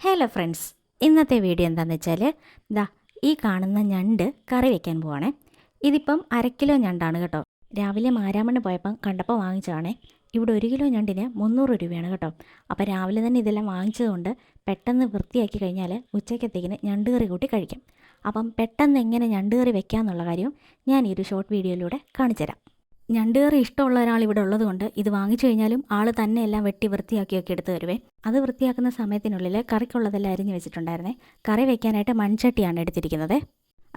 Hello friends, ഇന്നത്തെ video എന്താണെന്ന് വെച്ചാൽ ദാ ഈ കാണുന്ന ഞണ്ട് കറി വെക്കാൻ പോവാണേ. ഇതിപ്പം 1/2 കിലോ ഞണ്ടാണ് കേട്ടോ. രാവിലെ മാരാമണ്ണ് പോയപ്പം കണ്ടപ്പോൾ വാങ്ങിച്ചതാണേ. ഇവിടെ 1 കിലോ ഞണ്ടിന് 300 രൂപയാണ് കേട്ടോ. അപ്പോൾ രാവിലെ തന്നെ ഇതെല്ലാം വാങ്ങിച്ചതുകൊണ്ട് പെട്ടെന്ന് വൃത്തിയാക്കി കഴിഞ്ഞാൽ ഉച്ചയ്ക്കത്തേക്കിന് ഞണ്ട് കറി കൂട്ടി കഴിക്കാം. അപ്പം പെട്ടെന്ന് എങ്ങനെ ഞണ്ട് കറി വെക്കാമെന്നുള്ള കാര്യം ഞാൻ ഈ ഒരു ഷോർട്ട് വീഡിയോയിലൂടെ കാണിച്ചു തരാം. ഞണ്ട് കറി ഇഷ്ടമുള്ള ഒരാൾ ഇവിടെ ഉള്ളതുകൊണ്ട് ഇത് വാങ്ങിച്ചു കഴിഞ്ഞാലും ആൾ തന്നെ എല്ലാം വെട്ടി വൃത്തിയാക്കിയൊക്കെ എടുത്ത് തരുവേ. അത് വൃത്തിയാക്കുന്ന സമയത്തിനുള്ളിൽ കറിക്കുള്ളതെല്ലാം അരിഞ്ഞ് വെച്ചിട്ടുണ്ടായിരുന്നേ. കറി വെക്കാനായിട്ട് മൺചട്ടിയാണ് എടുത്തിരിക്കുന്നത്.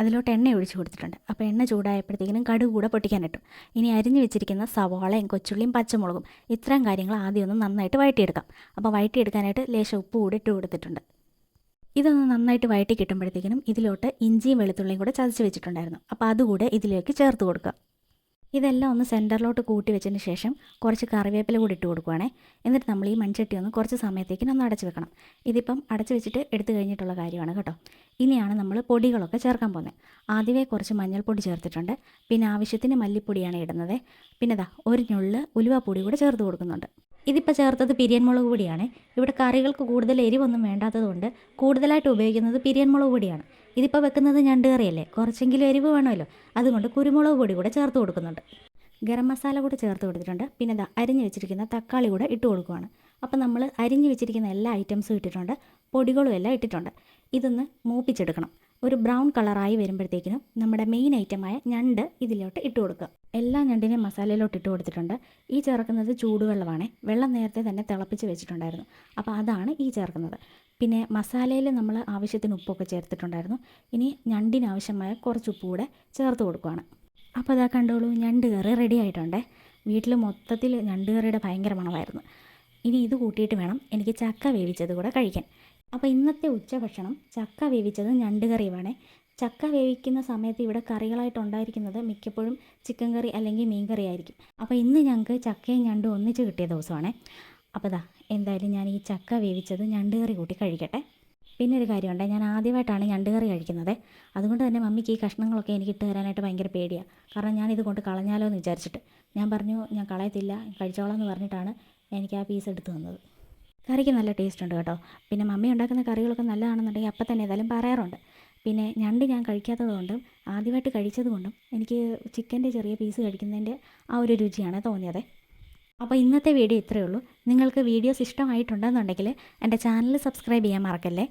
അതിലോട്ട് എണ്ണ ഒഴിച്ച് കൊടുത്തിട്ടുണ്ട്. അപ്പോൾ എണ്ണ ചൂടായപ്പോഴത്തേക്കിനും കടുക് കൂടെ പൊട്ടിക്കാനിട്ടു. ഇനി അരിഞ്ഞ് വെച്ചിരിക്കുന്ന സവാളയും കൊച്ചുള്ളിയും പച്ചമുളകും ഇത്രയും കാര്യങ്ങൾ ആദ്യം ഒന്ന് നന്നായിട്ട് വഴറ്റിയെടുക്കാം. അപ്പോൾ വഴറ്റിയെടുക്കാനായിട്ട് ലേശം ഉപ്പ് കൂടി ഇട്ട് കൊടുത്തിട്ടുണ്ട്. ഇതൊന്ന് നന്നായിട്ട് വഴറ്റി കിട്ടുമ്പോഴത്തേക്കിനും ഇതിലോട്ട് ഇഞ്ചിയും വെളുത്തുള്ളിയും കൂടെ ചതച്ച് വെച്ചിട്ടുണ്ടായിരുന്നു. അപ്പോൾ അതുകൂടെ ഇതിലേക്ക് ചേർത്ത് കൊടുക്കുക. ഇതെല്ലാം ഒന്ന് സെൻറ്ററിലോട്ട് കൂട്ടി വെച്ചതിന് ശേഷം കുറച്ച് കറിവേപ്പില കൂടി ഇട്ട് കൊടുക്കുവാണേ. എന്നിട്ട് നമ്മൾ ഈ മൺചട്ടി ഒന്ന് കുറച്ച് സമയത്തേക്ക് ഒന്ന് അടച്ച് വെക്കണം. ഇതിപ്പം അടച്ച് വെച്ചിട്ട് എടുത്തു കഴിഞ്ഞിട്ടുള്ള കാര്യമാണ് കേട്ടോ. ഇനിയാണ് നമ്മൾ പൊടികളൊക്കെ ചേർക്കാൻ പോകുന്നത്. ആദ്യമേ കുറച്ച് മഞ്ഞൾപ്പൊടി ചേർത്തിട്ടുണ്ട്. പിന്നെ ആവശ്യത്തിന് മല്ലിപ്പൊടിയാണ് ഇടുന്നത്. പിന്നെ ദാ ഒരു ഞുള്ള് ഉലുവാപ്പൊടി കൂടെ ചേർത്ത് കൊടുക്കുന്നുണ്ട്. ഇതിപ്പോൾ ചേർത്തത് പിരിയൻ മുളക് പൊടിയാണ്. ഇവിടെ കറികൾക്ക് കൂടുതൽ എരിവൊന്നും വേണ്ടാത്തതുകൊണ്ട് കൂടുതലായിട്ട് ഉപയോഗിക്കുന്നത് പിരിയൻ മുളക് പൊടിയാണ്. ഇതിപ്പോൾ വെക്കുന്നത് ഞണ്ട് കറിയല്ലേ, കുറച്ചെങ്കിലും എരിവ് വേണമല്ലോ. അതുകൊണ്ട് കുരുമുളക് പൊടി കൂടെ ചേർത്ത് കൊടുക്കുന്നുണ്ട്. ഗരം മസാല കൂടെ ചേർത്ത് കൊടുത്തിട്ടുണ്ട്. പിന്നെ ദാ അരിഞ്ഞ് വെച്ചിരിക്കുന്ന തക്കാളി കൂടെ ഇട്ട് കൊടുക്കുകയാണ്. അപ്പോൾ നമ്മൾ അരിഞ്ഞ് വെച്ചിരിക്കുന്ന എല്ലാ ഐറ്റംസും ഇട്ടിട്ടുണ്ട്, പൊടികളും എല്ലാം ഇട്ടിട്ടുണ്ട്. ഇതൊന്ന് മൂപ്പിച്ചെടുക്കണം. ഒരു ബ്രൗൺ കളറായി വരുമ്പോഴത്തേക്കിനും നമ്മുടെ മെയിൻ ഐറ്റമായ ഞണ്ട് ഇതിലോട്ട് ഇട്ട് കൊടുക്കുക. എല്ലാ ഞണ്ടിനെയും മസാലയിലോട്ട് ഇട്ട് കൊടുത്തിട്ടുണ്ട്. ഈ ചേർക്കുന്നത് ചൂടുവെള്ളമാണ്. വെള്ളം നേരത്തെ തന്നെ തിളപ്പിച്ച് വെച്ചിട്ടുണ്ടായിരുന്നു. അപ്പോൾ അതാണ് ഈ ചേർക്കുന്നത്. പിന്നെ മസാലയിൽ നമ്മൾ ആവശ്യത്തിന് ഉപ്പൊക്കെ ചേർത്തിട്ടുണ്ടായിരുന്നു. ഇനി ഞണ്ടിന് ആവശ്യമായ കുറച്ച് ഉപ്പ് കൂടെ ചേർത്ത് കൊടുക്കുകയാണ്. അപ്പോൾ അതാ കണ്ടോളൂ, ഞണ്ട് കറി റെഡി ആയിട്ടുണ്ടേ. വീട്ടിൽ മൊത്തത്തിൽ ഞണ്ട് കറിയുടെ ഭയങ്കര മണമായിരുന്നു. ഇനി ഇത് കൂട്ടിയിട്ട് വേണം എനിക്ക് ചക്ക വേവിച്ചത് കൂടെ കഴിക്കാൻ. അപ്പോൾ ഇന്നത്തെ ഉച്ചഭക്ഷണം ചക്ക വേവിച്ചത് ഞണ്ട് കറി വേണേ. ചക്ക വേവിക്കുന്ന സമയത്ത് ഇവിടെ കറികളായിട്ടുണ്ടായിരിക്കുന്നത് മിക്കപ്പോഴും ചിക്കൻ കറി അല്ലെങ്കിൽ മീൻ കറി ആയിരിക്കും. അപ്പോൾ ഇന്ന് ഞങ്ങൾക്ക് ചക്കയും ഞണ്ടും ഒന്നിച്ച് കിട്ടിയ ദിവസമാണേ. അപ്പോൾ ദാ എന്തായാലും ഞാൻ ഈ ചക്ക വേവിച്ചത് ഞണ്ട് കറി കൂട്ടി കഴിക്കട്ടെ. പിന്നെ ഒരു കാര്യമുണ്ട്, ഞാൻ ആദ്യമായിട്ടാണ് ഞണ്ട് കറി കഴിക്കുന്നത്. അതുകൊണ്ട് തന്നെ മമ്മിക്ക് ഈ കഷ്ണങ്ങളൊക്കെ എനിക്ക് ഇട്ട് തരാനായിട്ട് ഭയങ്കര പേടിയാണ്. കാരണം ഞാനിത് കൊണ്ട് കളഞ്ഞാലോ എന്ന് വിചാരിച്ചിട്ട് ഞാൻ പറഞ്ഞു ഞാൻ കളയത്തില്ല, കഴിച്ചോളാം എന്ന് പറഞ്ഞിട്ടാണ് എനിക്ക് ആ പീസ് എടുത്ത് തന്നത്. കറിക്ക് നല്ല ടേസ്റ്റ് ഉണ്ട് കേട്ടോ. പിന്നെ മമ്മി ഉണ്ടാക്കുന്ന കറികളൊക്കെ നല്ലതാണെന്നുണ്ടെങ്കിൽ അപ്പം തന്നെ ഏതായാലും പറയാറുണ്ട്. പിന്നെ ഞണ്ട് ഞാൻ കഴിക്കാത്തതുകൊണ്ടും ആദ്യമായിട്ട് കഴിച്ചതുകൊണ്ടും എനിക്ക് ചിക്കൻ്റെ ചെറിയ പീസ് കഴിക്കുന്നതിൻ്റെ ആ ഒരു രുചിയാണ് തോന്നിയത്. അപ്പോൾ ഇന്നത്തെ വീഡിയോ ഇത്രയേ ഉള്ളൂ. നിങ്ങൾക്ക് വീഡിയോസ് ഇഷ്ടമായിട്ടുണ്ടെന്നുണ്ടെങ്കിൽ എൻ്റെ ചാനൽ സബ്സ്ക്രൈബ് ചെയ്യാൻ മറക്കല്ലേ.